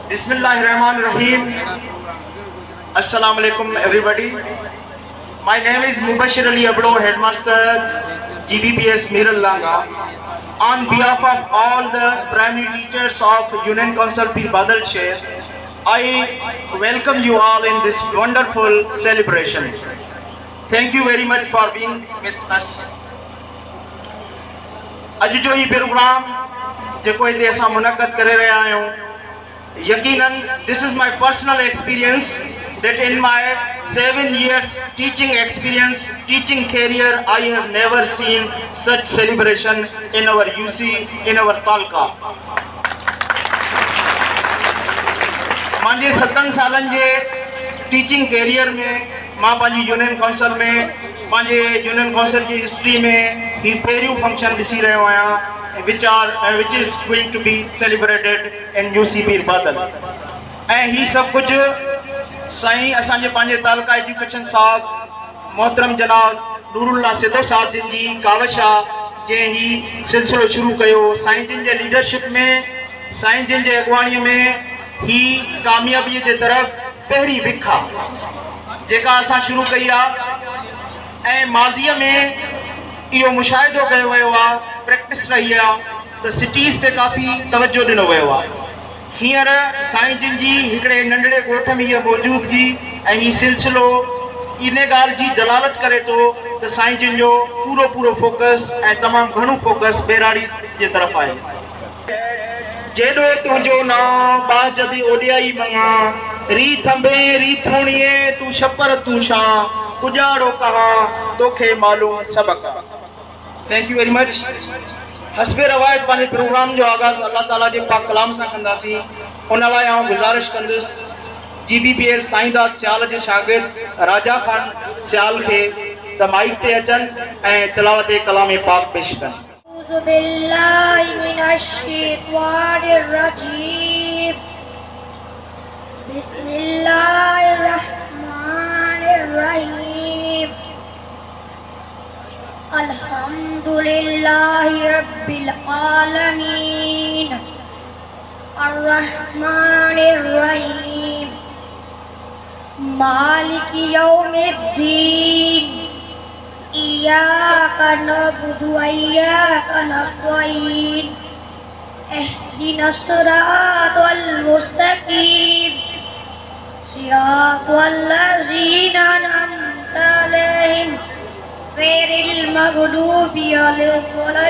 Bismillahirrahmanirrahim. Assalamu alaikum everybody. My name is Mubashir Ali Abdo, Headmaster GBPS Miral Langa. On behalf of all the primary teachers of Union Council Pir Badal Sheikh, I welcome you all in this wonderful celebration. Thank you very much for being with us. अज जो ही programme जो इतने असां मुनक़द करे रहा आहियूं, यकीनन this is my personal experience that in my 7 years teaching experience, teaching career, I have never seen such celebration in our UC, in our तालका. मुझे 7 सालन जे टीचिंग कैरियर में मां पंहिंजी यूनियन काउंसिल में पंहिंजे यूनियन काउंसिल की हिस्ट्री में ही पहिरियों फंक्शन ॾिसी रहियो आहियां which is going to be celebrated in UC Pir Badal. ऐं ही सब कुछ साईं असांजे पंहिंजे तालका एजुकेशन साहब मोहतरम जनाब नूरुल्लाह सिद्धो साहब जिन जी कावश आहे जंहिं ही सिलसिलो शुरू कयो. साईं जिन जे लीडरशिप में, साईं जिन जे अॻुवाणीअ में ही कामयाबीअ जे तरफ़ पहिरीं विख आहे जेका असां शुरू कई आहे. ऐं माज़ीअ में इहो मुशाहिदो कयो वियो आहे, प्रैक्टिस रही आहे त सिटीज़ ते काफ़ी तवजो ॾिनो वियो आहे. हींअर साईं जिन जी हिकिड़े नंढड़े ॻोठ में हीअ मौजूदगी ऐं हीउ सिलसिलो इन ॻाल्हि जी दलालत करे थो त साईं जिन जो पूरो फोकस ऐं तमामु घणो फोकस बेराड़ी जे तरफ़ आहे. जेॾो तुंहिंजो नाम बाज बि ओॾियाई मङा, री थंबे री थोणीअ तूं छपर तूं छां, उजाड़ो कहां तोखे मालूम सबक. Thank you very much. हस्बे रवायत पंहिंजे प्रोग्राम जो आगाज़ अल्लाह ताला जे पाक कलाम सां कंदासीं. उन लाइ आउं गुज़ारिश कंदुसि GBPS साईंदाद सियाल जे शागिर्द राजा खान सियाल खे त माइक ते अचनि ऐं तिलावत कलाम पाक पेश कनि. أعوذ بالله من الشيطان الرجيم. بسم الله الرحمن الرحيم. الحمد لله رب العالمين الرحمن الرحيم مالك يوم الدين إياك نعبد وإياك نستعين اهدنا الصراط المستقيم صراط الذين أنعمت عليهم غير المغضوب عليهم ولا